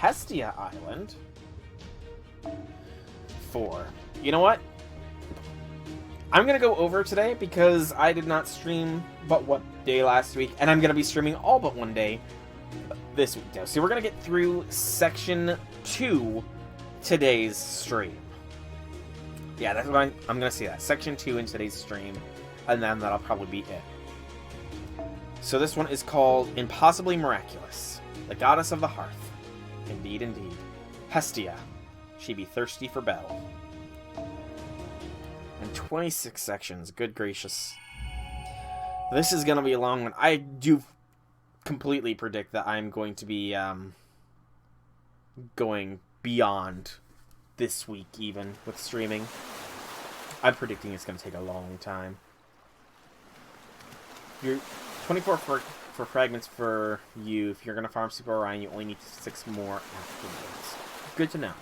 Hestia Island. 4. You know what? I'm going to go over today because I did not stream but one day last week, and I'm going to be streaming all but one day this week. So we're going to get through Section 2 today's stream. Yeah, that's what I'm going to see that. Section 2 in today's stream, and then that'll probably be it. So this one is called Impossibly Miraculous, the Goddess of the Hearth. Indeed, indeed. Hestia. She be thirsty for battle. And 26 sections. Good gracious. This is going to be a long one. I do completely predict that I'm going to be going beyond this week even with streaming. I'm predicting it's going to take a long time. You're 24 for fragments for you. If you're going to farm Super Orion, you only need 6 more afterwards. Good to know.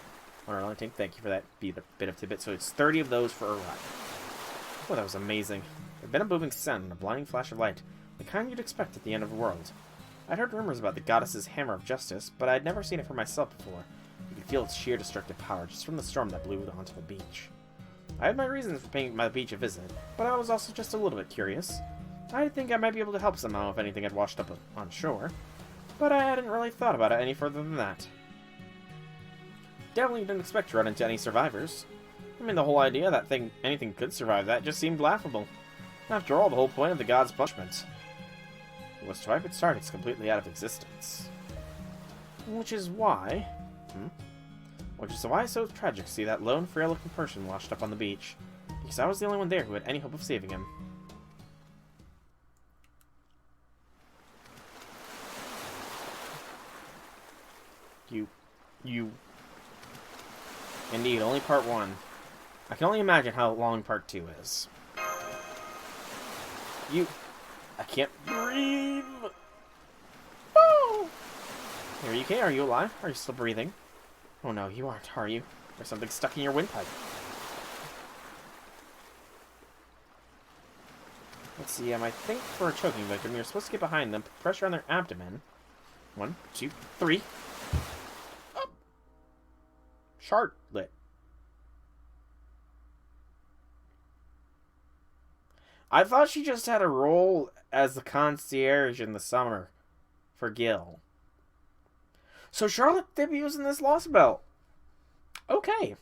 Alright, thank you for that bit of tidbit. So it's 30 of those for Orion. Oh, that was amazing. There'd been a moving sun and a blinding flash of light, the kind you'd expect at the end of the world. I'd heard rumors about the goddess's hammer of justice, but I'd never seen it for myself before. You could feel its sheer destructive power just from the storm that blew onto the beach. I had my reasons for paying my beach a visit, but I was also just a little bit curious. I think I might be able to help somehow if anything had washed up on shore, but I hadn't really thought about it any further than that. Definitely didn't expect to run into any survivors. I mean, the whole idea that anything could survive that just seemed laughable. After all, the whole point of the god's punishment was to wipe its targets completely out of existence. Which is why it's so tragic to see that lone, frail-looking person washed up on the beach, because I was the only one there who had any hope of saving him. Indeed, only part 1. I can only imagine how long part 2 is. I can't breathe! Oh! Are you okay? Are you alive? Are you still breathing? Oh no, you aren't, are you? There's something stuck in your windpipe. Let's see, I think for a choking victim, you're supposed to get behind them, put pressure on their abdomen. 1, 2, 3. Up! Charlotte. I thought she just had a role as the concierge in the summer for Gil. So Charlotte debuts in this Lostbelt. Okay.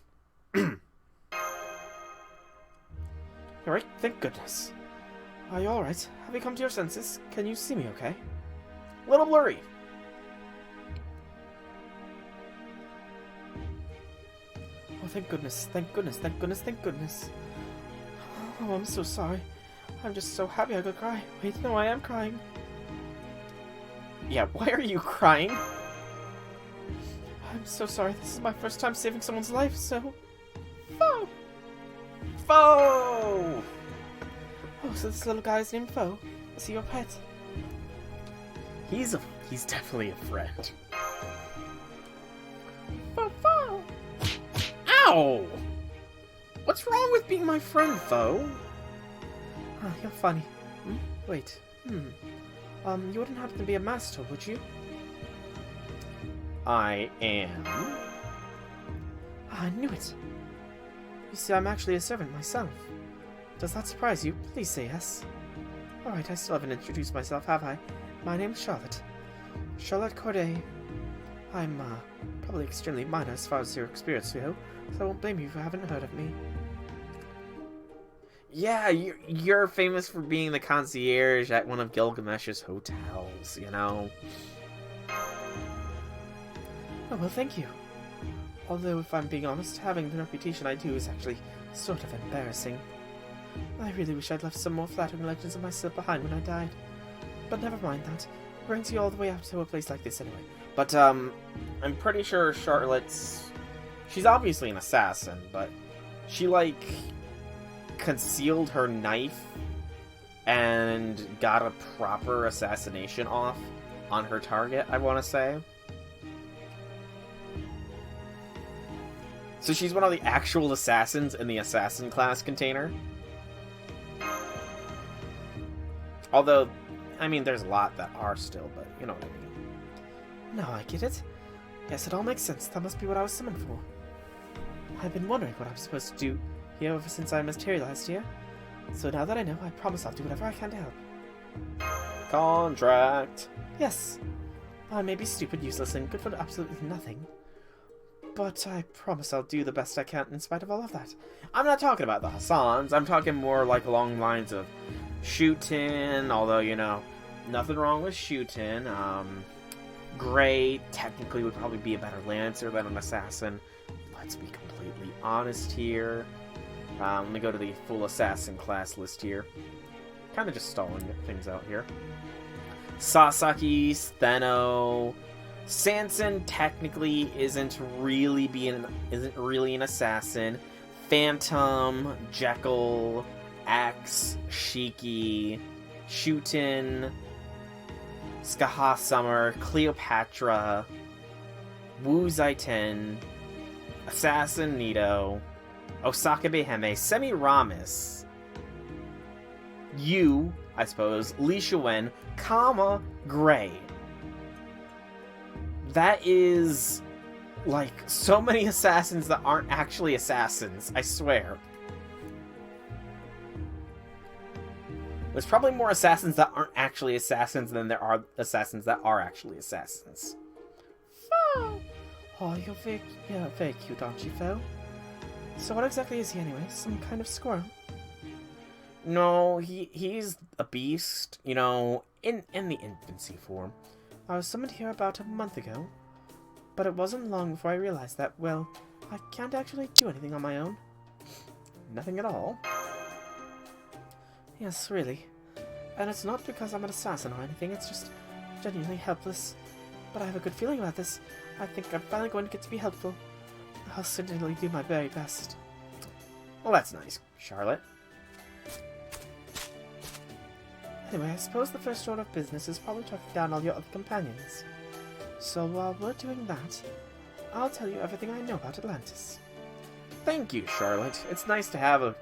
Alright, thank goodness. Are you alright? Have you come to your senses? Can you see me okay? A little blurry. Oh, thank goodness, thank goodness, thank goodness, thank goodness. Oh, I'm so sorry. I'm just so happy I could cry. Wait, no, I am crying. Yeah, why are you crying? I'm so sorry. This is my first time saving someone's life, so... Foe! Foe! Oh, so this little guy is named Foe. Is he your pet? He's definitely a friend. Foe! Ow! What's wrong with being my friend, Foe? Oh, you're funny. Wait. You wouldn't happen to be a master, would you? I am. I knew it. You see, I'm actually a servant myself. Does that surprise you? Please say yes. Alright, I still haven't introduced myself, have I? My name's Charlotte. Charlotte Corday. I'm, probably extremely minor as far as your experience go, so I won't blame you if you haven't heard of me. Yeah, you're famous for being the concierge at one of Gilgamesh's hotels, you know? Oh, well, thank you. Although, if I'm being honest, having the reputation I do is actually sort of embarrassing. I really wish I'd left some more flattering legends of myself behind when I died. But never mind that. It brings you all the way out to a place like this anyway. But, I'm pretty sure Charlotte's... She's obviously an assassin, but she, like... concealed her knife and got a proper assassination off on her target, I want to say. So she's one of the actual assassins in the assassin class container. Although, I mean, there's a lot that are still, but you know what I mean. No, I get it. Yes, it all makes sense. That must be what I was summoned for. I've been wondering what I'm supposed to do here ever since I materialized here. So now that I know, I promise I'll do whatever I can to help. Contract. Yes. I may be stupid, useless, and good for absolutely nothing. But I promise I'll do the best I can in spite of all of that. I'm not talking about the Hassans. I'm talking more like along the lines of shooting, although, you know, nothing wrong with shooting. Gray technically would probably be a better Lancer than an Assassin. Let's be completely honest here. Let me go to the full Assassin class list here. Kind of just stalling things out here. Sasaki, Steno, Sanson technically isn't really an assassin. Phantom, Jekyll, Axe, Shiki, Shutin, Skaha Summer, Cleopatra, Wu Zaiten, Assassin Nito, Osaka Beheme, Semiramis, Yu, I suppose, Li Shuwen, comma, Gray. That is, like, so many assassins that aren't actually assassins, I swear. There's probably more assassins that aren't actually assassins than there are assassins that are actually assassins. Oh, you're very cute, aren't you, Phil? So what exactly is he anyway? Some kind of squirrel? No, he's a beast, you know, in the infancy form. I was summoned here about a month ago, but it wasn't long before I realized that, well, I can't actually do anything on my own. Nothing at all? Yes, really. And it's not because I'm an assassin or anything, it's just genuinely helpless. But I have a good feeling about this. I think I'm finally going to get to be helpful. I'll certainly do my very best. Well, that's nice, Charlotte. Anyway, I suppose the first order of business is probably tracking down all your other companions. So while we're doing that, I'll tell you everything I know about Atlantis. Thank you, Charlotte. It's nice to have a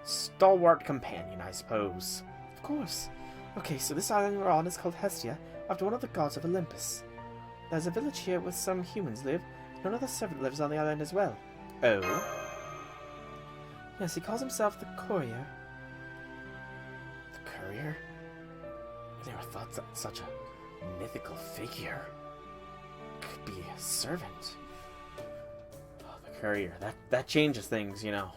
stalwart companion, I suppose. Of course. Okay, so this island we're on is called Hestia, after one of the gods of Olympus. There's a village here where some humans live, and another servant lives on the island as well. Oh? Yes, he calls himself the Courier. The Courier? I never thought that such a mythical figure could be a servant. Oh, the Courier. That changes things, you know.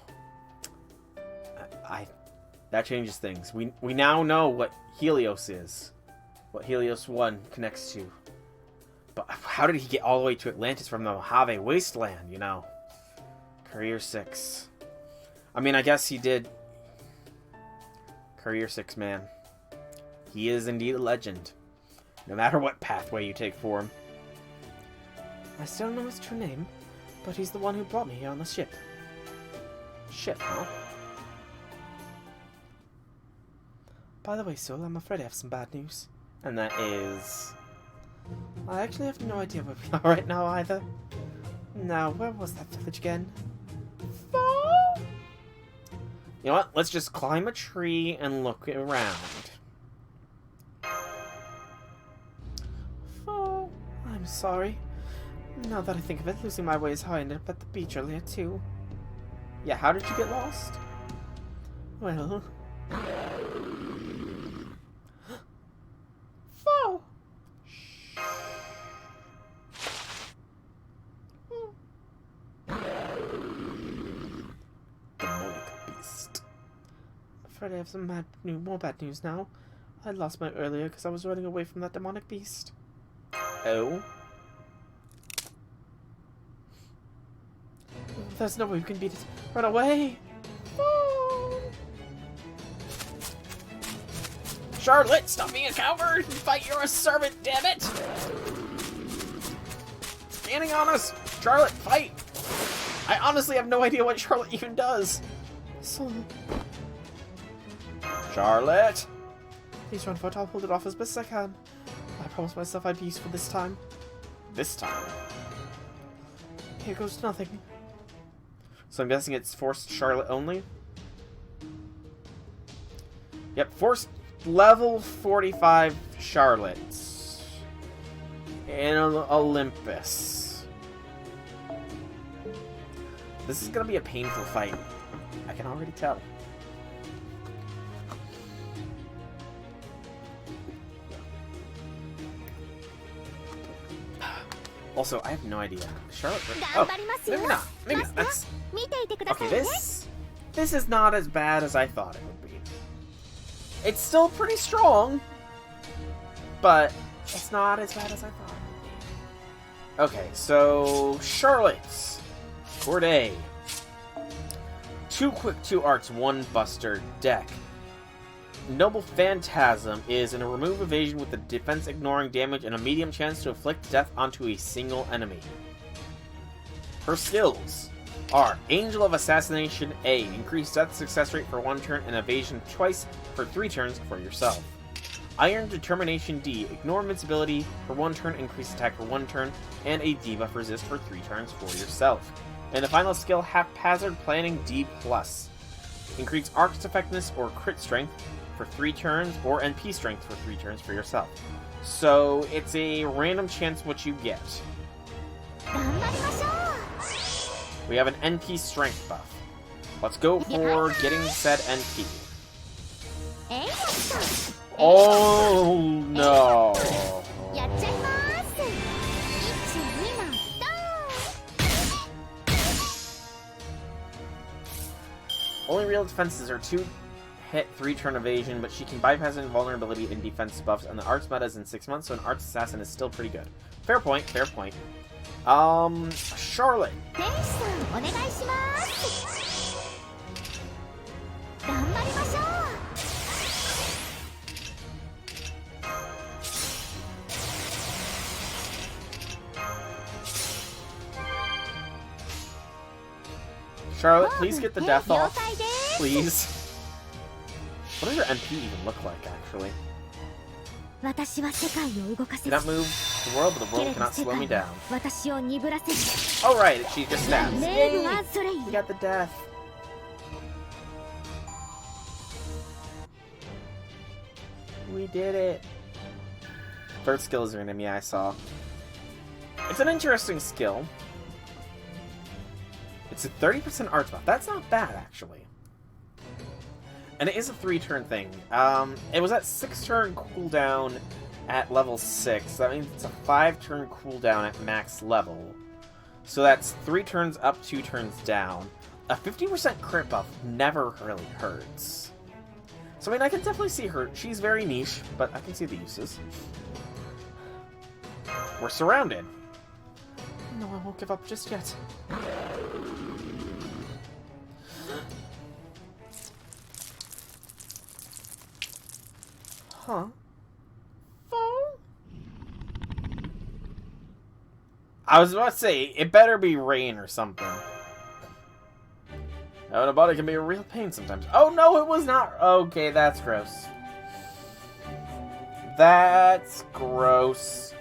That changes things. We now know what Helios is. What Helios 1 connects to. But how did he get all the way to Atlantis from the Mojave Wasteland, you know? Courier 6. I mean, I guess he did. Courier 6, man. He is indeed a legend. No matter what pathway you take for him. I still don't know his true name, but he's the one who brought me here on the ship. Ship, huh? By the way, Sol, I'm afraid I have some bad news. And that is... I actually have no idea where we are right now either. Now, where was that village again? You know what? Let's just climb a tree and look around. Oh, I'm sorry. Now that I think of it, losing my way is how I ended up at the beach earlier too. Yeah, how did you get lost? Well... I have some more bad news now. I lost mine earlier because I was running away from that demonic beast. Oh? There's no way we can beat it. Run away! Oh. Charlotte, stop being a coward! Fight, you're a servant, damn it! Standing on us! Charlotte, fight! I honestly have no idea what Charlotte even does. So... Charlotte! Please run for it, I'll hold it off as best as I can. I promised myself I'd be useful this time. This time? Here goes to nothing. So I'm guessing it's forced Charlotte only? Yep, forced level 45 Charlotte. In Olympus. This is gonna be a painful fight. I can already tell. Also, I have no idea. Charlotte... Oh, maybe not. Maybe not. That's... Okay, this is not as bad as I thought it would be. It's still pretty strong, but it's not as bad as I thought it would be. Okay, so... Charlotte. Corday. 2 quick, 2 arts, 1 buster deck. Noble Phantasm is in a remove evasion with the defense ignoring damage and a medium chance to inflict death onto a single enemy. Her skills are Angel of Assassination A, increase death success rate for 1 turn and evasion twice for 3 turns for yourself. Iron Determination D, ignore invincibility for 1 turn, increase attack for 1 turn, and a debuff resist for 3 turns for yourself. And the final skill, Haphazard Planning D+. Increase Arc's effectiveness or crit strength for 3 turns, or NP strength for 3 turns for yourself. So, it's a random chance what you get. We have an NP strength buff. Let's go for getting said NP. Oh no! Only real defenses are 2 hit, 3 turn evasion, but she can bypass invulnerability and defense buffs, and the arts meta is in 6 months, so an arts assassin is still pretty good. Fair point, fair point. Charlotte. Charlotte, please get the death off. Please. What does your MP even look like, actually? Cannot move the world, but the world cannot slow me down. Alright, she just stabs. Yay! We got the death. We did it. Third skill is your enemy, I saw. It's an interesting skill. It's a 30% arts buff. That's not bad, actually. And it is a 3-turn thing. It was at 6-turn cooldown at level 6. That means it's a 5-turn cooldown at max level. So that's 3 turns up, 2 turns down. A 50% crit buff never really hurts. So, I mean, I can definitely see her. She's very niche, but I can see the uses. We're surrounded. No, I won't give up just yet. Huh? Phone? I was about to say, it better be rain or something. Having a body can be a real pain sometimes. Oh no, it was not! Okay, that's gross. That's gross.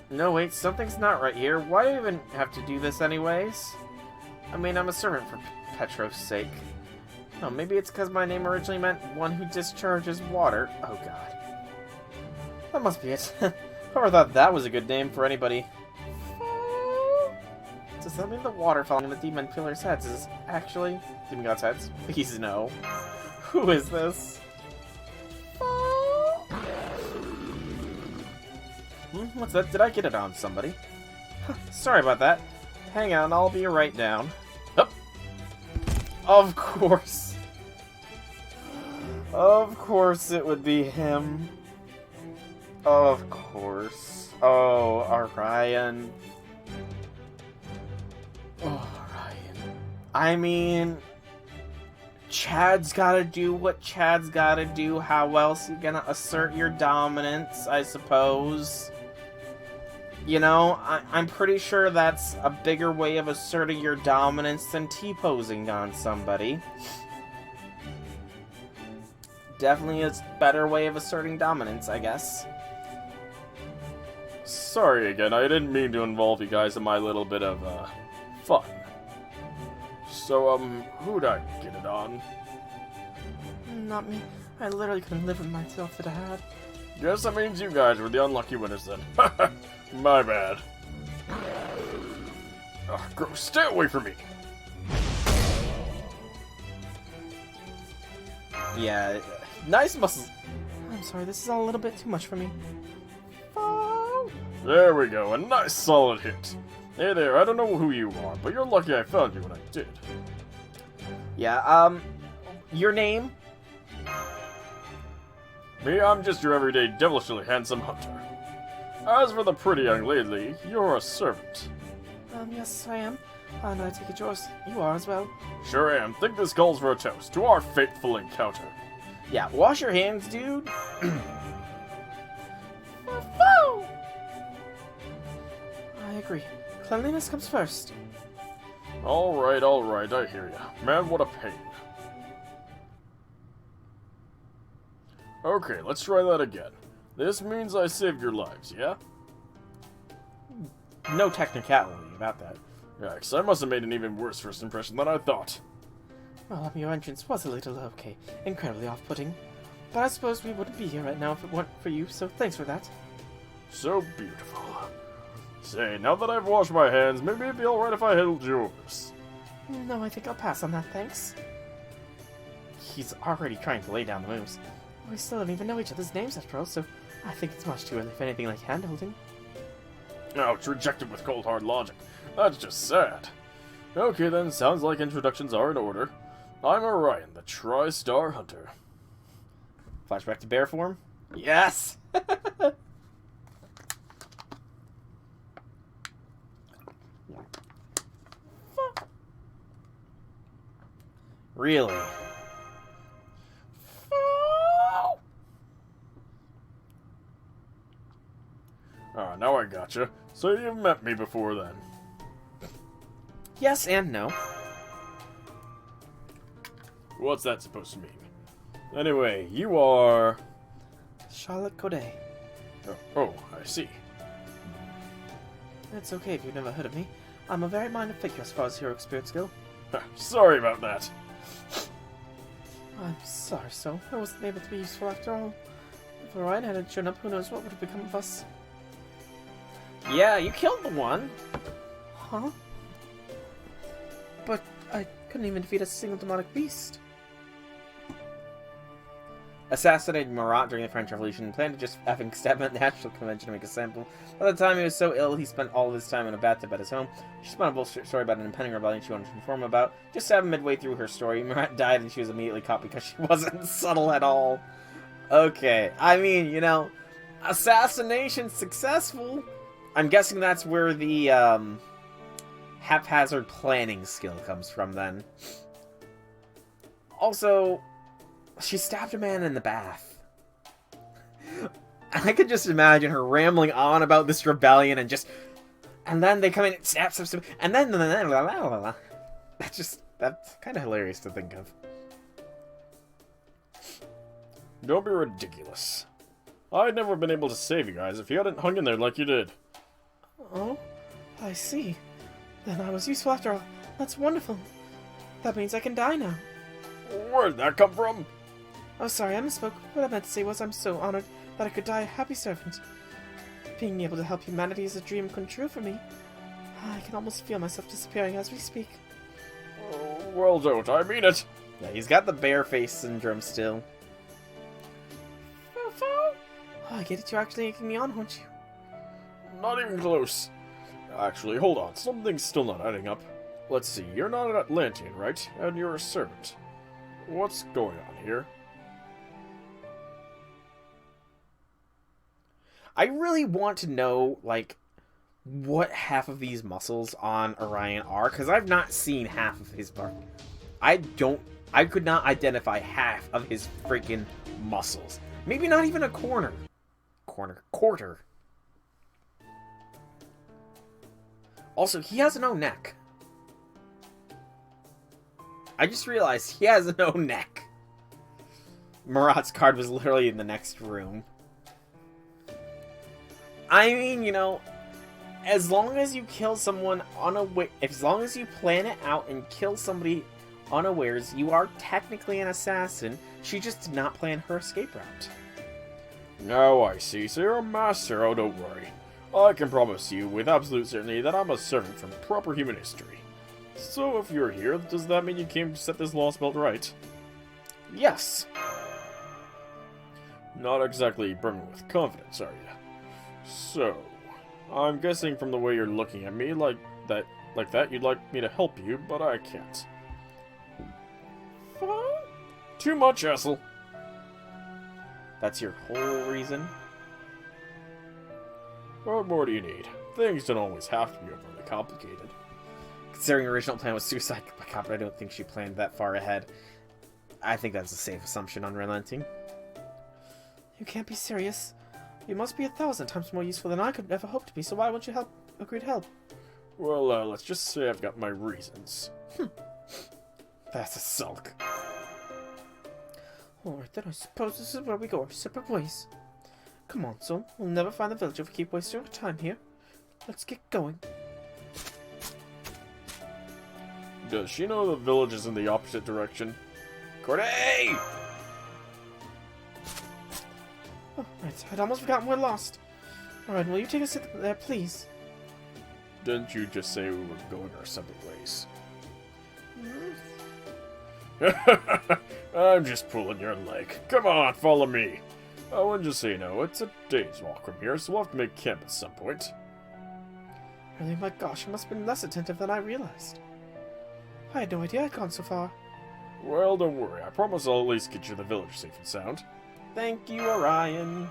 No, wait, something's not right here. Why do I even have to do this anyways? I mean, I'm a servant for Petros' sake. Oh, maybe it's because my name originally meant one who discharges water. Oh god. That must be it. Whoever thought that was a good name for anybody. Does that mean the water falling in the demon pillar's heads is actually demon god's heads? Please no. Who is this? What's that? Did I get it on somebody? Sorry about that. Hang on, I'll be right down. Oh. Of course. Of course it would be him. Of course. Oh, Orion. Oh, Orion. I mean, Chad's gotta do what Chad's gotta do. How else you gonna assert your dominance, I suppose? You know, I'm pretty sure that's a bigger way of asserting your dominance than T-posing on somebody. Definitely a better way of asserting dominance, I guess. Sorry again, I didn't mean to involve you guys in my little bit of, fun. So, who'd I get it on? Not me. I literally couldn't live with myself that I had. Guess that means you guys were the unlucky winners then. My bad. Gross, stay away from me! Yeah, nice muscles. I'm sorry, this is all a little bit too much for me. There we go, a nice solid hit. Hey there, I don't know who you are, but you're lucky I found you when I did. Yeah, your name? Me, I'm just your everyday devilishly handsome hunter. As for the pretty young lady, you're a servant. Yes, I am. And I take it you are as well. Sure am. Think this calls for a toast to our fateful encounter. Yeah, wash your hands, dude. I agree. Cleanliness comes first. Alright, I hear ya. Man, what a pain. Okay, let's try that again. This means I saved your lives, yeah? No technicality about that. Yikes, I must have made an even worse first impression than I thought. Well, your entrance was a little, incredibly off-putting. But I suppose we wouldn't be here right now if it weren't for you, so thanks for that. So beautiful. Say, now that I've washed my hands, maybe it'd be alright if I held yours. No, I think I'll pass on that, thanks. He's already trying to lay down the moves. We still don't even know each other's names after all, so I think it's much too early for anything like hand-holding. Ouch, rejected with cold hard logic. That's just sad. Okay then, sounds like introductions are in order. I'm Orion, the Tri-Star Hunter. Flashback to bear form? Yes! Really? Ah, now I gotcha. So you've met me before then. Yes and no. What's that supposed to mean? Anyway, you are... Charlotte Godet. Oh, I see. It's okay if you've never heard of me. I'm a very minor figure as far as hero experience go. Sorry about that. I'm sorry, so I wasn't able to be useful after all. If Orion hadn't shown up, who knows what would have become of us. Yeah, you killed the one. Huh? But I couldn't even defeat a single demonic beast. Assassinated Marat during the French Revolution and planned to just effing stab him at the National Convention to make a sample. By the time he was so ill, he spent all of his time in a bathtub at his home. She spun a bullshit story about an impending rebellion she wanted to inform him about. Just stabbed him midway through her story. Marat died and she was immediately caught because she wasn't subtle at all. Okay, I mean, you know, assassination successful. I'm guessing that's where the haphazard planning skill comes from then. Also, she stabbed a man in the bath. I could just imagine her rambling on about this rebellion and then they come in and stab, and then that's kind of hilarious to think of. Don't be ridiculous. I'd never been able to save you guys if you hadn't hung in there like you did. Oh, I see. Then I was useful after all. That's wonderful. That means I can die now. Where'd that come from? Oh, sorry, I misspoke. What I meant to say was I'm so honored that I could die a happy servant. Being able to help humanity is a dream come true for me. I can almost feel myself disappearing as we speak. Oh, well, don't I mean it? Yeah, he's got the bear face syndrome still. Oh, I get it. You're actually egging me on, aren't you? Not even close. Actually, hold on. Something's still not adding up. Let's see. You're not an Atlantean, right? And you're a servant. What's going on here? I really want to know, like, what half of these muscles on Orion are, because I've not seen half of his part. I could not identify half of his freaking muscles. Maybe not even a quarter. Also, he has no neck. I just realized he has no neck. Marat's card was literally in the next room. I mean, you know, as long as you kill someone as long as you plan it out and kill somebody unawares, you are technically an assassin. She just did not plan her escape route. Oh, I see. So you're a master. Oh, don't worry. I can promise you with absolute certainty that I'm a servant from proper human history. So if you're here, does that mean you came to set this Lostbelt right? Yes. Not exactly brimming with confidence, are you? So, I'm guessing from the way you're looking at me like that you'd like me to help you, but I can't. Too much, Essel. That's your whole reason? What more do you need? Things don't always have to be overly complicated. Considering her original plan was suicide by cop, I don't think she planned that far ahead. I think that's a safe assumption, unrelenting. You can't be serious. You must be 1,000 times more useful than I could ever hope to be, so why won't you agree to help? Well, let's just say I've got my reasons. That's a sulk. Alright, then I suppose this is where we go our separate ways. Come on, soul. We'll never find the village if we keep wasting our time here. Let's get going. Does she know the village is in the opposite direction? Corday! Oh, right. I'd almost forgotten we're lost. Alright, will you take us there, please? Didn't you just say we were going our separate ways? I'm just pulling your leg. Come on, follow me. Oh, and just so you know, it's a day's walk from here, so we'll have to make camp at some point. Really, my gosh, I must have been less attentive than I realized. I had no idea I'd gone so far. Well, don't worry. I promise I'll at least get you to the village safe and sound. Thank you, Orion.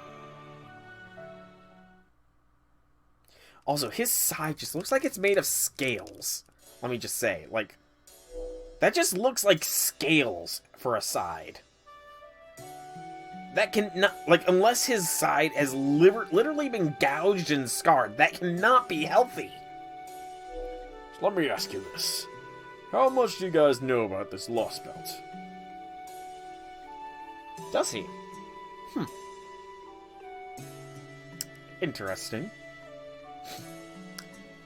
Also, his side just looks like it's made of scales. Let me just say, like, that just looks like scales for a side. That cannot, like, unless his side has literally been gouged and scarred, that cannot be healthy. So let me ask you this. How much do you guys know about this Lostbelt? Does he? Interesting.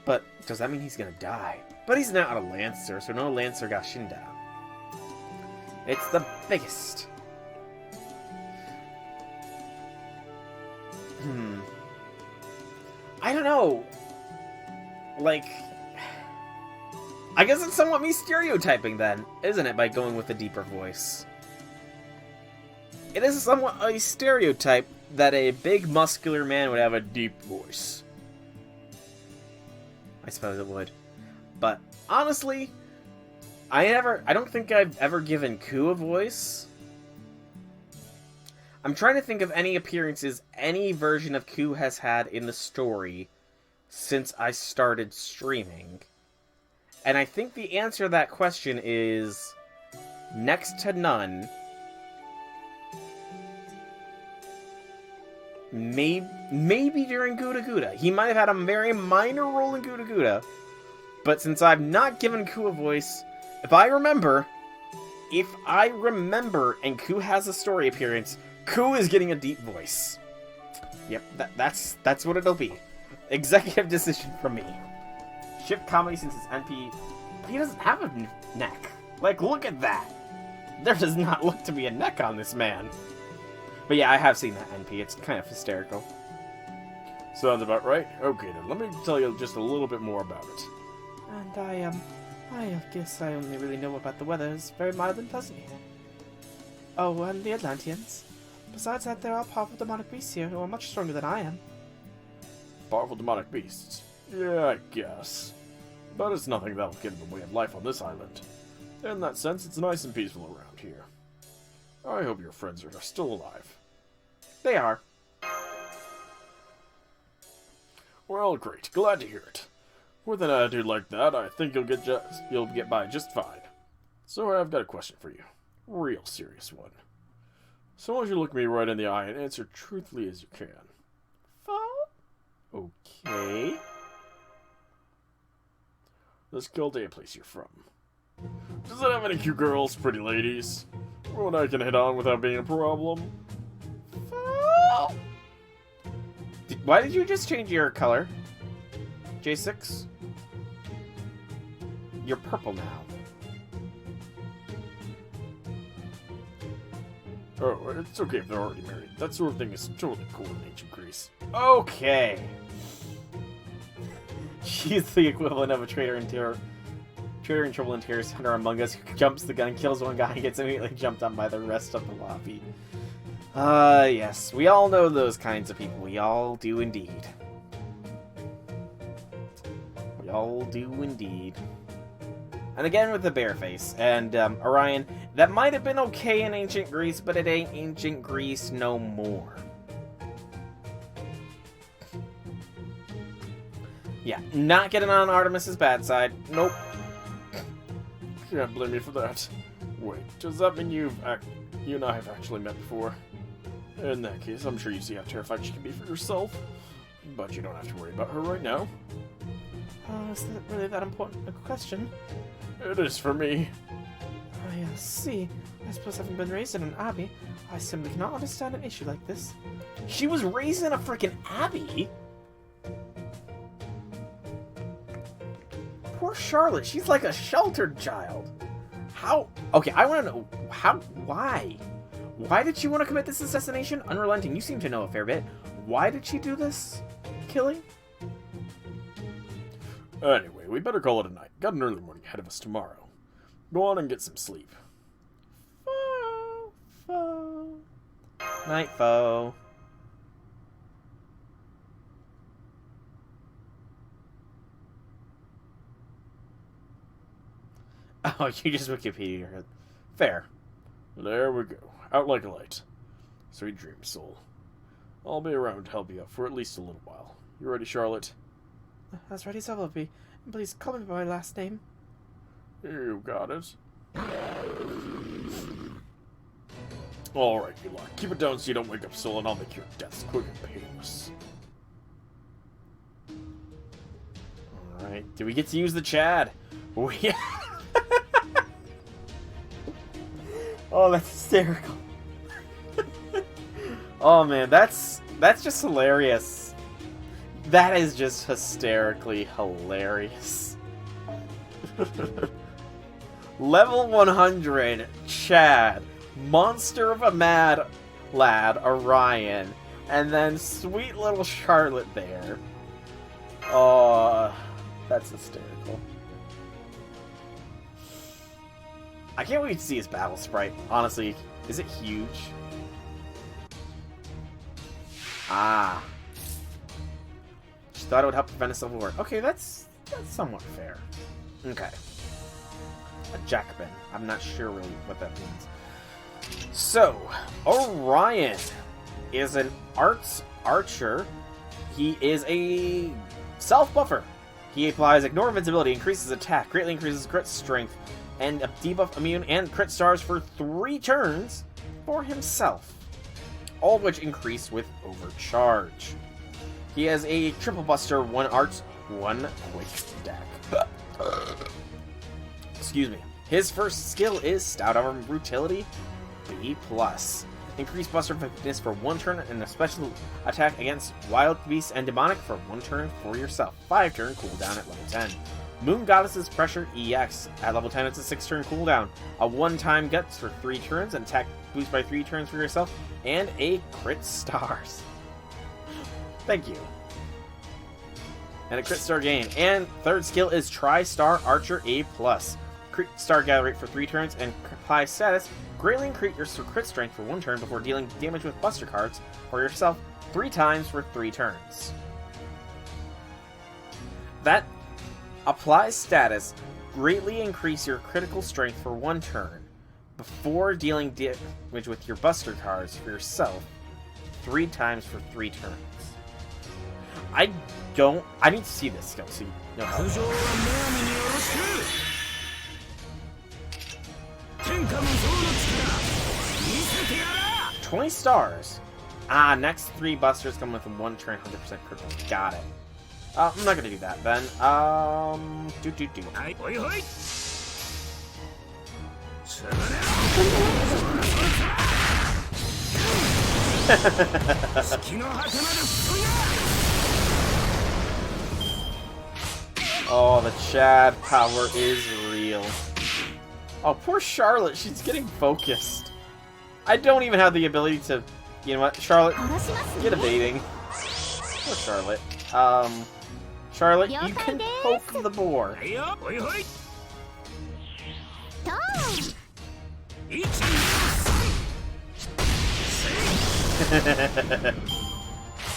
But does that mean he's gonna die? But he's not a Lancer, so no Lancer got Shinda. It's the biggest. I don't know. Like, I guess it's somewhat me stereotyping then, isn't it, by going with a deeper voice? It is somewhat a stereotype that a big muscular man would have a deep voice. I suppose it would. But honestly, I don't think I've ever given Ku a voice. I'm trying to think of any appearances any version of Ku has had in the story since I started streaming. And I think the answer to that question is next to none. Maybe during Guda Guda. He might have had a very minor role in Guda Guda. But since I've not given Ku a voice, if I remember, and Ku has a story appearance, Ku is getting a deep voice. Yep, that's what it'll be. Executive decision from me. Shift comedy since his NP... But he doesn't have a neck. Like, look at that. There does not look to be a neck on this man. But yeah, I have seen that NP. It's kind of hysterical. Sounds about right. Okay then, let me tell you just a little bit more about it. And I guess I only really know about the weather. It's very mild and pleasant here. Oh, and the Atlanteans. Besides that, there are powerful demonic beasts here who are much stronger than I am. Powerful demonic beasts? Yeah, I guess. But it's nothing that'll get in the way of life on this island. In that sense, it's nice and peaceful around here. I hope your friends are still alive. They are. Well, great. Glad to hear it. With an attitude like that, I think you'll get by just fine. So I've got a question for you. Real serious one. So I want you to look me right in the eye and answer truthfully as you can. Okay. This Chaldea place you're from. Does it have any cute girls, pretty ladies? One I can hit on without being a problem? Why did you just change your color? J6? You're purple now. Oh, it's okay if they're already married. That sort of thing is totally cool in ancient Greece. Okay. She's the equivalent of a traitor in trouble in Tears Hunter Among Us who jumps the gun, kills one guy, and gets immediately jumped on by the rest of the lobby. Yes. We all know those kinds of people. We all do indeed. We all do indeed. And again with the bear face. And, Orion, that might have been okay in ancient Greece, but it ain't ancient Greece no more. Yeah, not getting on Artemis's bad side. Nope. Can't blame me for that. Wait, does that mean you and I have actually met before? In that case, I'm sure you see how terrified she can be for yourself. But you don't have to worry about her right now. Is that really that important a question? It is for me. I see. I suppose having been raised in an abbey, I simply cannot understand an issue like this. She was raised in a freaking abbey? Poor Charlotte, she's like a sheltered child. How? Okay, I want to know, why? Why did she want to commit this assassination? Unrelenting, you seem to know a fair bit. Why did she do this killing? Anyway, we better call it a night. Got an early morning ahead of us tomorrow. Go on and get some sleep. Foe. Night, foe. Oh, you just Wikipedia her. Fair. There we go. Out like a light. Sweet dreams, soul. I'll be around to help you out for at least a little while. You ready, Charlotte? As ready as I will be. Please call me by my last name. You got it. Alright, good luck. Keep it down so you don't wake up, soul, and I'll make your deaths quick and painless. Alright, do we get to use the Chad? We... Oh, that's hysterical. Oh man, that's just hilarious. That is just hysterically hilarious. Level 100, Chad, monster of a mad lad, Orion, and then sweet little Charlotte there. Oh, that's hysterical. I can't wait to see his battle sprite. Honestly, is it huge? Ah. She thought it would help prevent a civil war. Okay, that's somewhat fair. Okay. A Jacobin. I'm not sure really what that means. So, Orion is an archer. He is a self-buffer. He applies Ignore Invincibility, increases attack, greatly increases crit strength, and a debuff immune and crit stars for 3 turns for himself. All of which increase with Overcharge. He has a triple buster, 1 arts, 1 quick deck. Excuse me. His first skill is Stout Armor Brutality B+. Increased buster fitness for 1 turn and a special attack against wild beasts and demonic for 1 turn for yourself. 5 turn cooldown at level 10. Moon Goddess's Pressure EX. At level 10, it's a 6 turn cooldown. A 1-time Guts for 3 turns, and attack boost by 3 turns for yourself, and a crit stars. Thank you. And a crit star gain. And third skill is Tri-Star Archer A+. Crit star gather rate for 3 turns, and high status. Greatly increase your crit strength for 1 turn before dealing damage with buster cards for yourself 3 times for 3 turns. That applies status. Greatly increase your critical strength for 1 turn before dealing damage with your buster cards for yourself 3 times for 3 turns. I need to see this skill. See, no help. 20 stars. Ah, next 3 busters come with a 1 turn 100% critical. Got it. I'm not gonna do that then. Oh, the Chad power is real. Oh, poor Charlotte. She's getting focused. I don't even have the ability to... You know what? Charlotte, get evading. Poor Charlotte. Charlotte, you can poke the boar.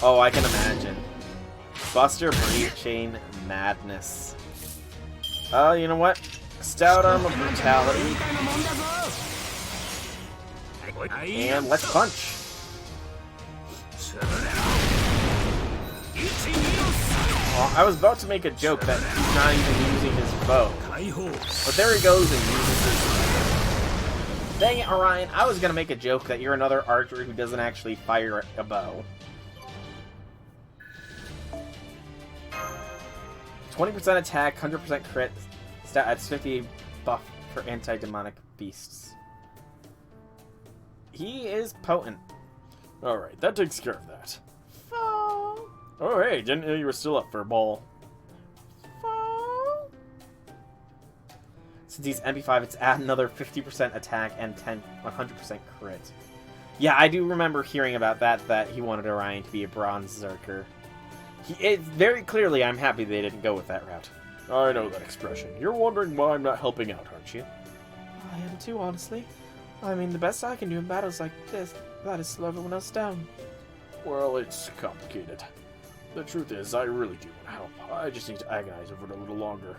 Oh, I can imagine. Buster Breach Chain Madness. You know what? Stout Arm of Brutality. And let's punch. Well, I was about to make a joke that he's not even using his bow. But there he goes and uses his... Dang it, Orion. I was going to make a joke that you're another archer who doesn't actually fire a bow. 20% attack, 100% crit. Stat adds 50 buff for anti-demonic beasts. He is potent. Alright, that takes care of that. Fall. Oh, hey, didn't know you were still up for a ball. Fall. Since he's MP5, it's add another 50% attack and 100% crit. Yeah, I do remember hearing about that he wanted Orion to be a bronze Zerker. It's very clearly, I'm happy they didn't go with that route. I know that expression. You're wondering why I'm not helping out, aren't you? I am too, honestly. I mean, the best I can do in battles like this, that is slow everyone else down. Well, it's complicated. The truth is, I really do want to help. I just need to agonize over it a little longer.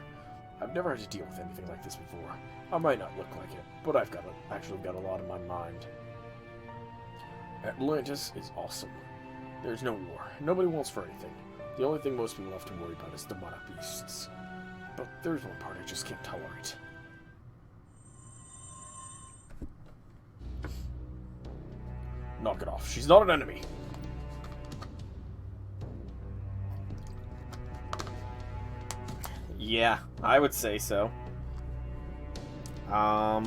I've never had to deal with anything like this before. I might not look like it, but I've actually got a lot on my mind. Atlantis is awesome. There's no war. Nobody wants for anything. The only thing most people have to worry about is demonic beasts. But there's one part I just can't tolerate. Knock it off. She's not an enemy. Yeah, I would say so. I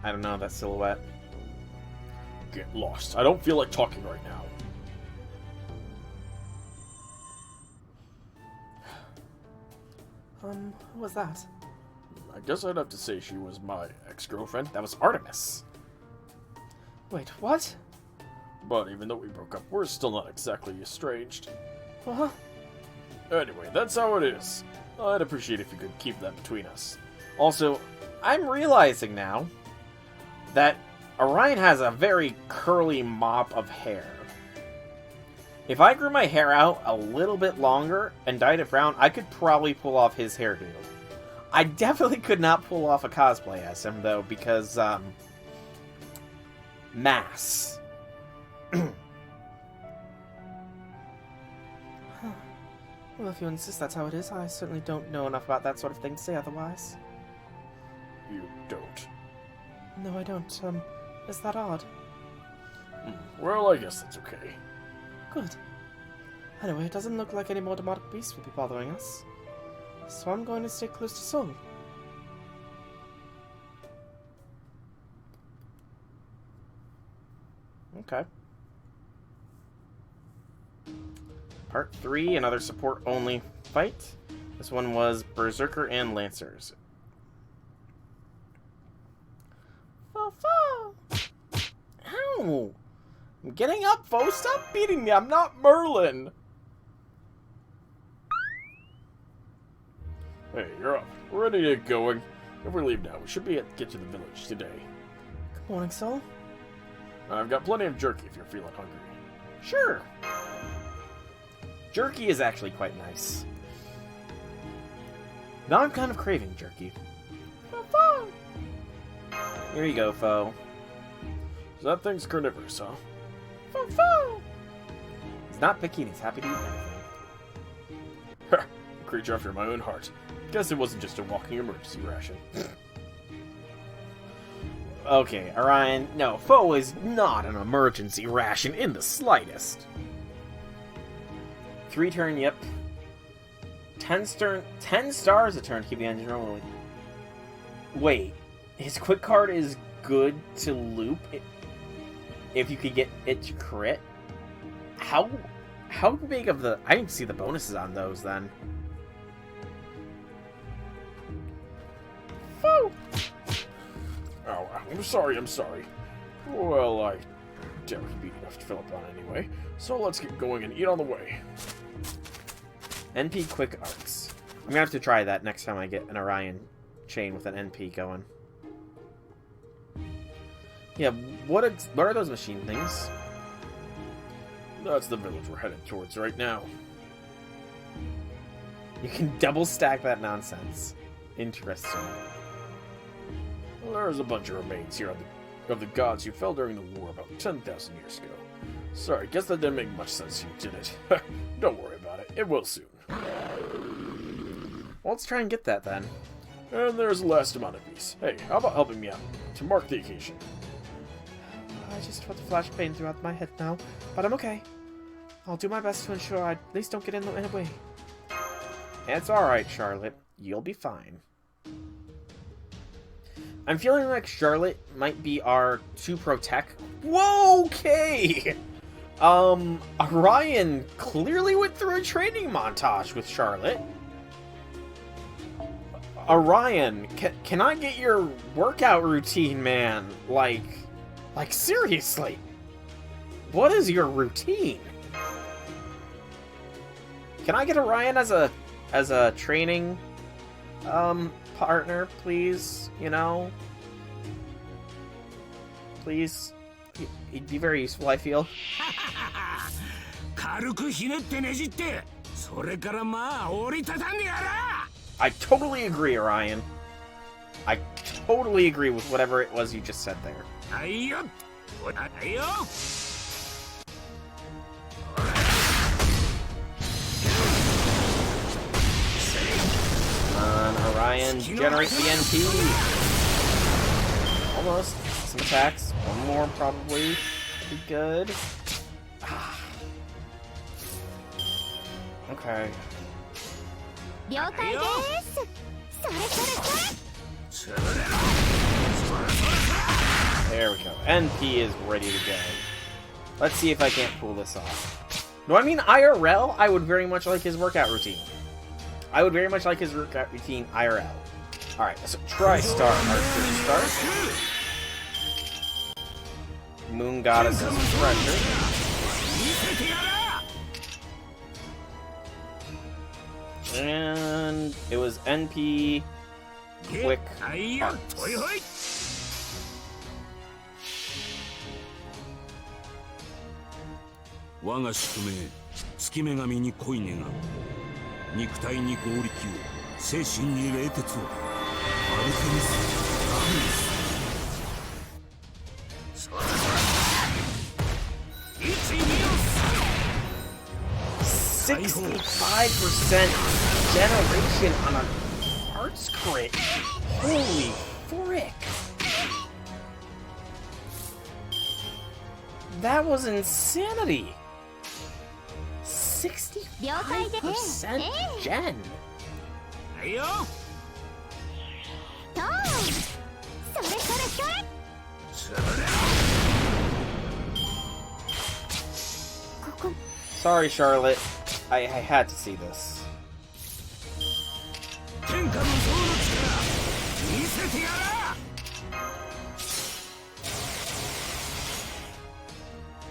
don't know, that silhouette. Get lost. I don't feel like talking right now. Who was that? I guess I'd have to say she was my ex-girlfriend. That was Artemis. Wait, what? But even though we broke up, we're still not exactly estranged. Huh? Anyway, that's how it is. I'd appreciate if you could keep that between us. Also, I'm realizing now that Orion has a very curly mop of hair. If I grew my hair out a little bit longer and dyed it brown, I could probably pull off his hairdo. I definitely could not pull off a cosplay as him, though, because, mass. Well, if you insist that's how it is, I certainly don't know enough about that sort of thing to say otherwise. You don't. No, I don't. Is that odd? Well, I guess that's okay. Good. Anyway, it doesn't look like any more demonic beasts will be bothering us. So I'm going to stay close to Sol. Okay. Part 3, another support-only fight. This one was Berserker and Lancers. Fo. Ow! I'm getting up, Fo! Stop beating me! I'm not Merlin! Hey, you're up. We're ready to get going. If we leave now, we should get to the village today. Good morning, Sol. I've got plenty of jerky if you're feeling hungry. Sure. Jerky is actually quite nice. Now I'm kind of craving jerky. Fo. Here you go, Fo. So that thing's carnivorous, huh? Fo. He's not picky and he's happy to eat anything. Creature after my own heart. Guess it wasn't just a walking emergency ration. Okay, Orion, no, Fo is not an emergency ration in the slightest. 3 turn, yep. 10 stars a turn to keep the engine rolling. Wait, his quick card is good to loop if you could get it to crit? How big of the... I didn't see the bonuses on those then. Fo! Oh, I'm sorry. Well, I tower can be enough to fill up on anyway, so let's get going and eat on the way. NP quick arts. I'm gonna have to try that next time I get an Orion chain with an NP going. Yeah, what are those machine things? That's the village we're headed towards right now. You can double stack that nonsense. Interesting. Well, there's a bunch of remains here of the gods who fell during the war about 10,000 years ago. Sorry, guess that didn't make much sense to you, did it? Don't worry about it. It will soon. Well, let's try and get that then. And there's the last amount of these. Hey, how about helping me out to mark the occasion? I just felt a flash pain throughout my head now, but I'm okay. I'll do my best to ensure I at least don't get in the way. It's alright, Charlotte. You'll be fine. I'm feeling like Charlotte might be our 2-pro tech. Whoa, okay! Orion clearly went through a training montage with Charlotte. Orion, can I get your workout routine, man? Like seriously. What is your routine? Can I get Orion as a training partner, please? You know? Please. He'd be very useful, I feel. I totally agree, Orion. I totally agree with whatever it was you just said there. Come on, Orion, generate the NP. Almost. Some attacks. One more, probably. That'd be good. Okay. There we go. NP is ready to go. Let's see if I can't pull this off. No, I mean IRL, I would very much like his workout routine. I would very much like his workout routine IRL. Alright, so Tri-Star Archer start. Moon Goddess's pressure. And it was NP quick arts. %65% generation on a arts crit. Holy frick. That was insanity. 65% gen. Sorry, Charlotte. I had to see this.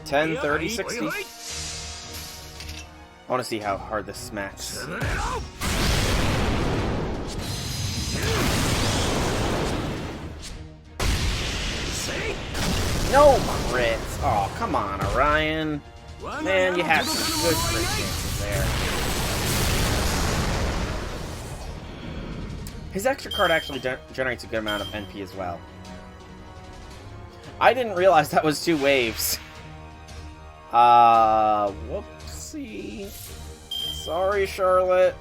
$10, $30, $60. I want to see how hard this smacks. No crits! Oh, come on, Orion. Man, you have some good crit chances there. His extra card actually generates a good amount of NP as well. I didn't realize that was 2 waves. Whoopsie. Sorry, Charlotte.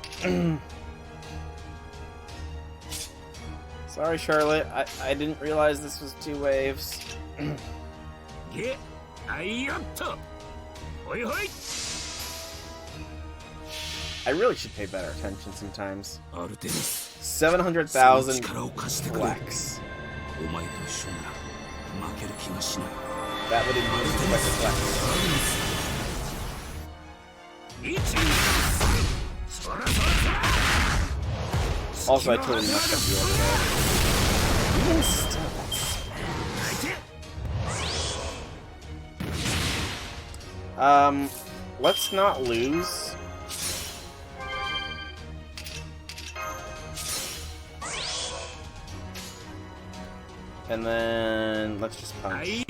Sorry, Charlotte. I didn't realize this was 2 waves. I really should pay better attention sometimes. 700,000 flex. That would include special flex. Also, I totally messed up the order there. Even still, that's Let's not lose. And then let's just punch. Use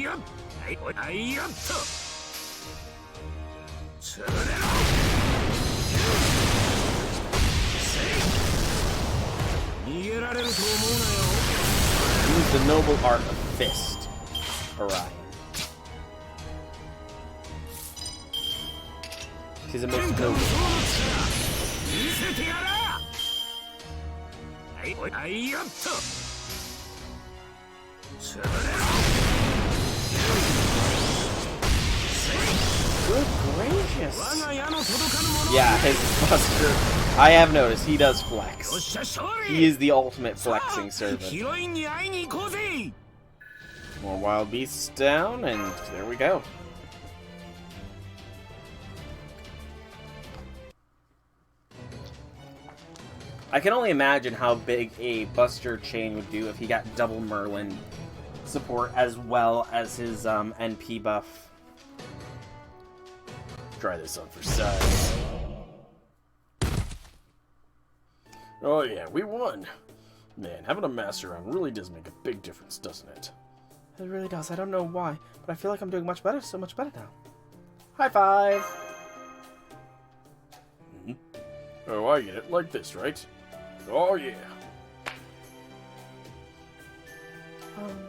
the noble art of fist, Orion. She's a most noble. Good gracious. Yeah, his buster. I have noticed he does flex. He is the ultimate flexing servant. More wild beasts down, and there we go. I can only imagine how big a Buster chain would do if he got double Merlin support as well as his NP buff. Try this on for size. Oh yeah, we won. Man, having a master around really does make a big difference, doesn't it? It really does. I don't know why, but I feel like I'm doing much better, so much better now. High five! Oh, I get it. Like this, right? Oh yeah.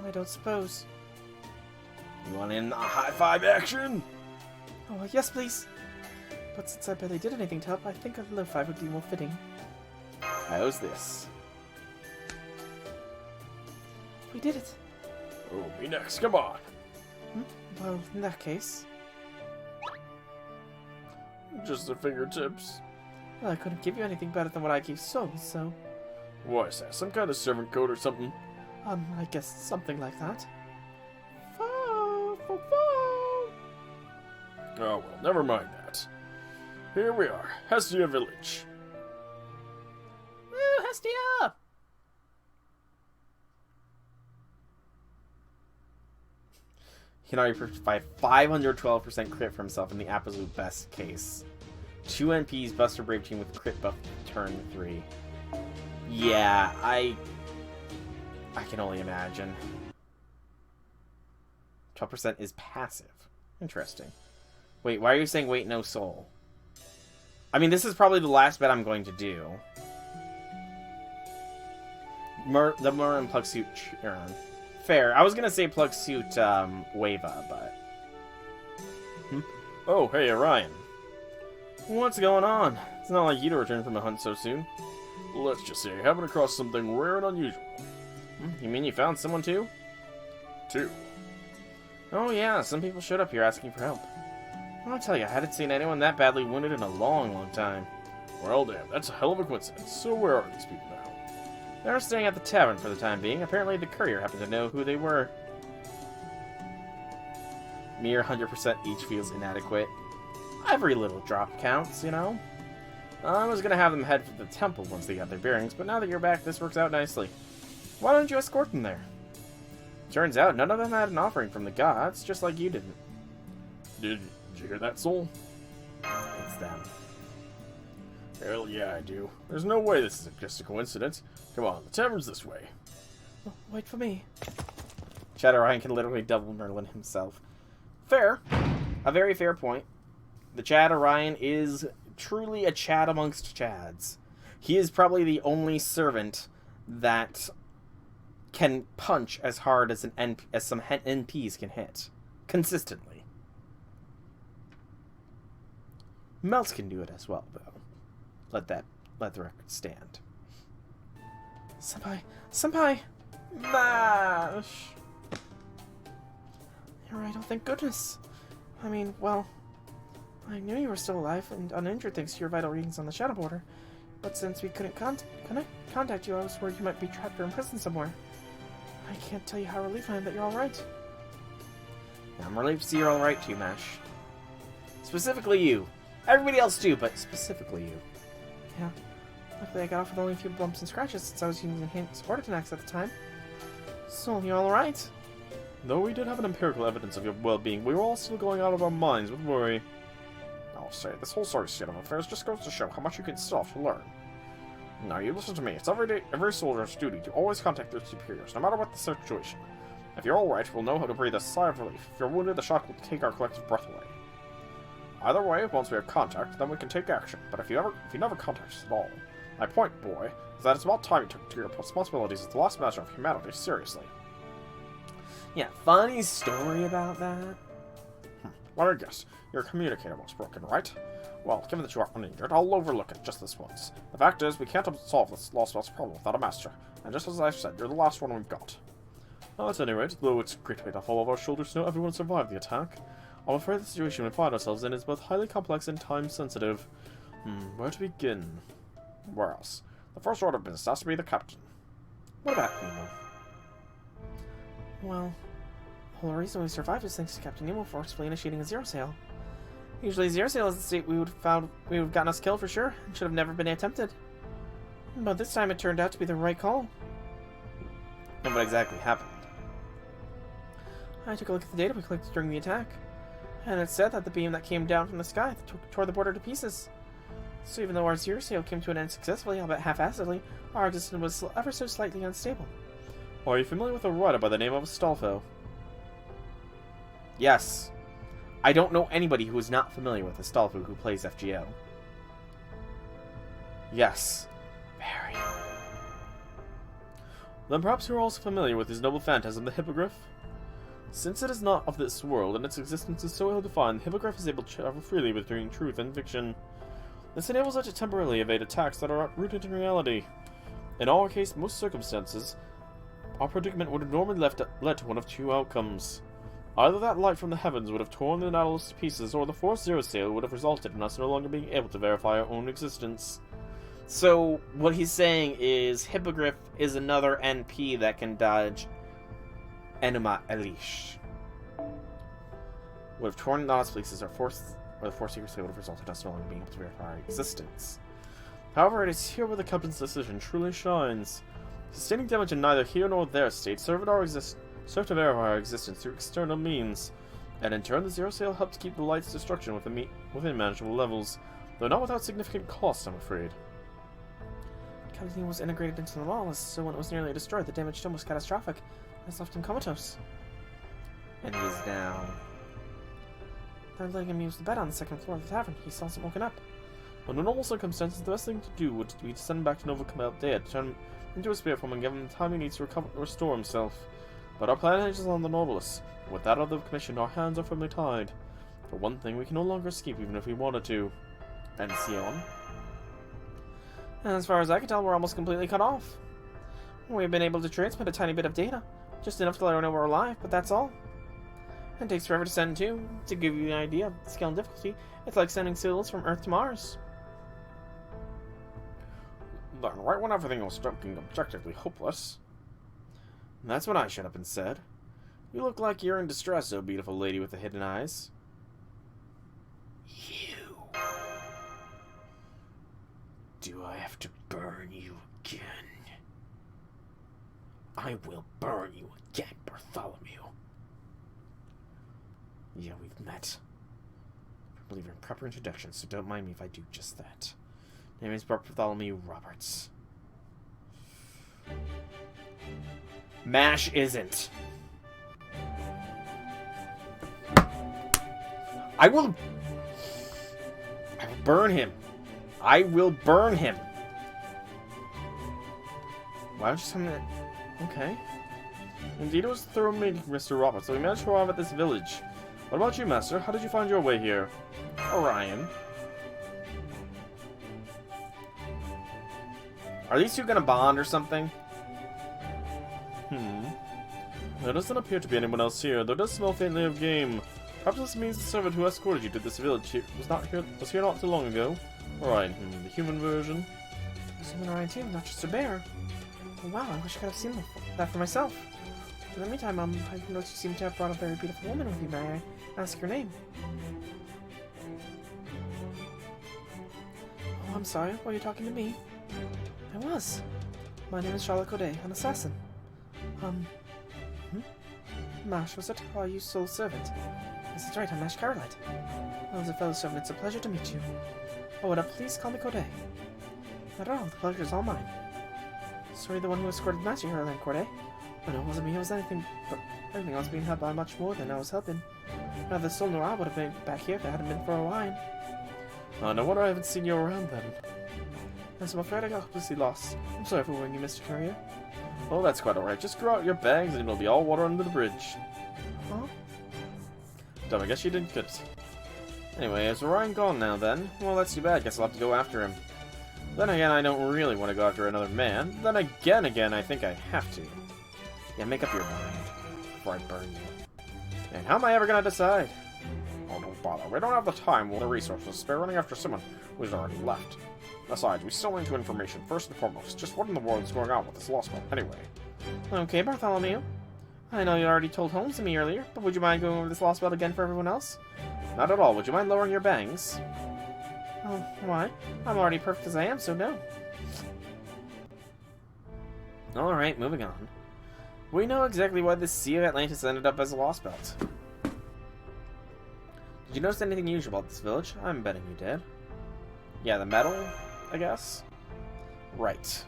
I don't suppose. You want in the high five action? Oh, yes, please. But since I barely did anything to help, I think a low five would be more fitting. How's this? We did it. Oh, me next. Come on. Well, in that case... Just the fingertips. Well, I couldn't give you anything better than what I gave Soul, so... What is that? Some kind of servant code or something? I guess something like that. Oh, well, never mind that. Here we are, Hestia Village. Woo, Hestia! He can already provide 512% crit for himself in the absolute best case. 2 NPs, Buster Brave Team with crit buff turn 3. Yeah, I can only imagine. 12% is passive. Interesting. Wait, why are you saying wait no soul? I mean, this is probably the last bet I'm going to do. The Merlin Plug Suit Chiron. Fair. I was gonna say Plug Suit Wava, but... Oh, hey, Orion. What's going on? It's not like you to return from a hunt so soon. Let's just say I happened across something rare and unusual. You mean you found someone too? 2. Oh yeah, some people showed up here asking for help. I'll tell you, I hadn't seen anyone that badly wounded in a long, long time. Well, damn, that's a hell of a coincidence. So where are these people now? They're staying at the tavern for the time being. Apparently the courier happened to know who they were. Mere 100% each feels inadequate. Every little drop counts, you know? I was gonna have them head for the temple once they got their bearings, but now that you're back, this works out nicely. Why don't you escort them there? Turns out none of them had an offering from the gods, just like you didn't. Did you hear that, Soul? It's them. Hell yeah, I do. There's no way this is just a coincidence. Come on, the tavern's this way. Oh, wait for me. Chad Orion can literally double Merlin himself. Fair. A very fair point. The Chad Orion is truly a Chad amongst Chads. He is probably the only servant that can punch as hard as some NPs can hit. Consistently. Melt can do it as well, though. Let the record stand. Senpai! Mash! You're right, oh thank goodness. I mean, well, I knew you were still alive and uninjured thanks to your vital readings on the Shadow Border. But since we couldn't contact you, I was worried you might be trapped or imprisoned somewhere. I can't tell you how relieved I am that you're alright. I'm relieved to see you're alright too, Mash. Specifically you. Everybody else too, but specifically you. Yeah. Luckily I got off with only a few bumps and scratches since I was using enhanced support attacks at the time. So, you all alright? Though we did have an empirical evidence of your well-being, we were all still going out of our minds with worry. I'll say, this whole sort of state of affairs just goes to show how much you can still have to learn. Now, you listen to me. It's every soldier's duty to always contact their superiors, no matter what the situation. If you're alright, we'll know how to breathe a sigh of relief. If you're wounded, the shock will take our collective breath away. Either way, once we have contact, then we can take action. But if you never contact us at all, my point, boy, is that it's about time you took your responsibilities as the last measure of humanity seriously. Yeah, funny story about that. Let me guess. Your communicator was broken, right? Well, given that you are uninjured, I'll overlook it just this once. The fact is, we can't solve this Lostbelt's problem without a master. And just as I've said, you're the last one we've got. At any rate, though it's a great weight off all of our shoulders to know everyone survived the attack, I'm afraid the situation we find ourselves in is both highly complex and time-sensitive. Where to begin? Where else? The first order of business has to be the captain. What about Nemo? Well, the whole reason we survived is thanks to Captain Nemo forcefully initiating a zero sail. Usually zero sail is the state we would have gotten us killed for sure, and should have never been attempted. But this time it turned out to be the right call. And what exactly happened? I took a look at the data we collected during the attack, and it said that the beam that came down from the sky tore the border to pieces. So even though our zero sail came to an end successfully, albeit half-assedly, our existence was ever so slightly unstable. Are you familiar with a writer by the name of Astolfo? Yes. I don't know anybody who is not familiar with Astolfo who plays FGO. Yes. Very. Then perhaps you're also familiar with his noble phantasm, the Hippogriff? Since it is not of this world, and its existence is so ill-defined, the Hippogriff is able to travel freely between truth and fiction. This enables it to temporarily evade attacks that are rooted in reality. In our case, most circumstances, our predicament would have normally led to one of two outcomes. Either that light from the heavens would have torn the Nautilus to pieces, or the forced zero sail would have resulted in us no longer being able to verify our own existence. So, what he's saying is Hippogriff is another NP that can dodge Enuma Elish. Would have torn the Nautilus to pieces, or the forced zero sail would have resulted in us no longer being able to verify our existence. However, it is here where the captain's decision truly shines. Sustaining damage in neither here nor there state serve to verify our existence through external means, and in turn the zero sail helped to keep the light's destruction within manageable levels, though not without significant cost, I'm afraid. Everything was integrated into the Nautilus, so when it was nearly destroyed, the damage done was catastrophic, and it's left him comatose. And he is down. They're letting him use the bed on the second floor of the tavern. He still hasn't woken up. Under normal circumstances, the best thing to do would be to send him back to Nova Comaldea to turn him into a spirit form and give him the time he needs to restore himself. But our plan is on the Nautilus. With that out of the commission, our hands are firmly tied. For one thing, we can no longer escape even if we wanted to. And Sion? And as far as I can tell, we're almost completely cut off. We've been able to transmit a tiny bit of data, just enough to let her know we're alive, but that's all. It takes forever to send too. To give you an idea of the scale and difficulty, it's like sending signals from Earth to Mars. Then, right when everything was looking objectively hopeless. That's what I shut up and said. You look like you're in distress, oh beautiful lady with the hidden eyes. You. Do I have to burn you again? I will burn you again, Bartholomew. Yeah, we've met. I believe you're in proper introduction, so don't mind me if I do just that. Name is Bartholomew Roberts. MASH isn't. I will burn him. I will burn him. Why don't you tell me that? Okay. Indeed, it was a thorough meeting, Mr. Roberts, so we managed to arrive at this village. What about you, Master? How did you find your way here? Orion. Are these two gonna bond or something? There doesn't appear to be anyone else here, though it does smell faintly of game. Perhaps this means the servant who escorted you to this village was here not too long ago. Orion, the human version. There's human Orion too, not just a bear. Oh, wow, I wish I could have seen that for myself. In the meantime, I noticed you seem to have brought a very beautiful woman with you. May I ask your name? Oh, I'm sorry. Were you talking to me? I was. My name is Charlotte Codet, an assassin. Mash, was it? Oh, you soul servant. Yes, that's right, I'm Mash Carolite. Oh, as a fellow servant, it's a pleasure to meet you. Oh, and please call me Corday. Not at all, the pleasure is all mine. Sorry, the one who escorted Mash here, then, Corday. Oh, no, it wasn't me, it was anything, but everything else being helped by much more than I was helping. Neither Soul nor I would have been back here if it hadn't been for Orion. Oh, no wonder I haven't seen you around then. Yes, I'm afraid I got hopelessly lost. I'm sorry for worrying you, Mr. Courier. Oh, that's quite alright. Just grow out your bags and it'll be all water under the bridge. Huh? Dumb, I guess you didn't get it. Anyway, is Orion gone now then? Well, that's too bad. Guess I'll have to go after him. Then again, I don't really want to go after another man. Then again, I think I have to. Yeah, make up your mind before I burn you. And how am I ever gonna decide? Oh, don't bother. We don't have the time or the resources to spare running after someone who's already left. Besides, we still need to information, first and foremost. Just what in the world is going on with this Lostbelt, anyway? Okay, Bartholomew. I know you already told Holmes to me earlier, but would you mind going over this Lostbelt again for everyone else? Not at all. Would you mind lowering your bangs? Oh, why? I'm already perfect as I am, so no. Alright, moving on. We know exactly why the Sea of Atlantis ended up as a Lostbelt. Did you notice anything unusual about this village? I'm betting you did. Yeah, the metal, I guess? Right.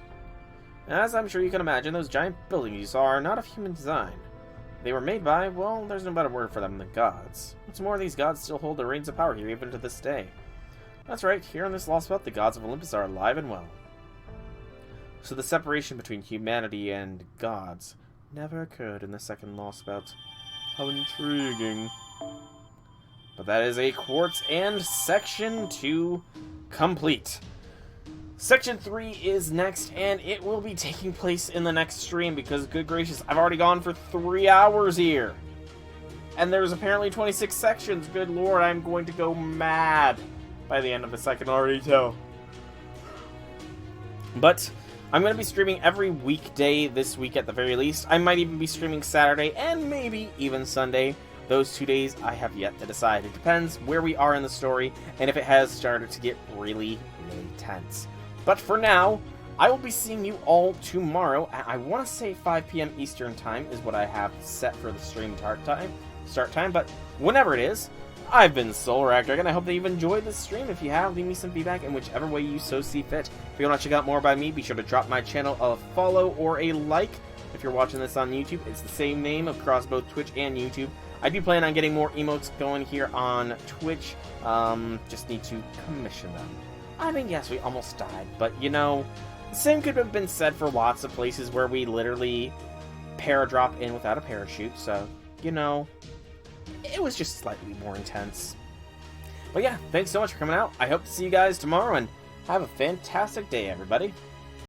As I'm sure you can imagine, those giant buildings you saw are not of human design. They were made by, well, there's no better word for them than gods. What's more, these gods still hold the reins of power here even to this day. That's right, here on this Lostbelt, the gods of Olympus are alive and well. So the separation between humanity and gods never occurred in the second Lostbelt. How intriguing. But that is a quartz and Section 2 complete. Section 3 is next, and it will be taking place in the next stream because, good gracious, I've already gone for 3 hours here. And there's apparently 26 sections. Good lord, I'm going to go mad by the end of the second already, too. But I'm going to be streaming every weekday this week at the very least. I might even be streaming Saturday and maybe even Sunday. Those 2 days I have yet to decide. It depends where we are in the story and if it has started to get really, really tense. But for now, I will be seeing you all tomorrow at, I want to say 5 p.m. Eastern Time is what I have set for the stream start time, but whenever it is, I've been Soulractor, and I hope that you've enjoyed this stream. If you have, leave me some feedback in whichever way you so see fit. If you want to check out more by me, be sure to drop my channel a follow or a like. If you're watching this on YouTube, it's the same name across both Twitch and YouTube. I do plan on getting more emotes going here on Twitch. Just need to commission them. I mean, yes, we almost died, but you know, the same could have been said for lots of places where we literally paradrop in without a parachute, so, you know, it was just slightly more intense. But yeah, thanks so much for coming out. I hope to see you guys tomorrow, and have a fantastic day, everybody.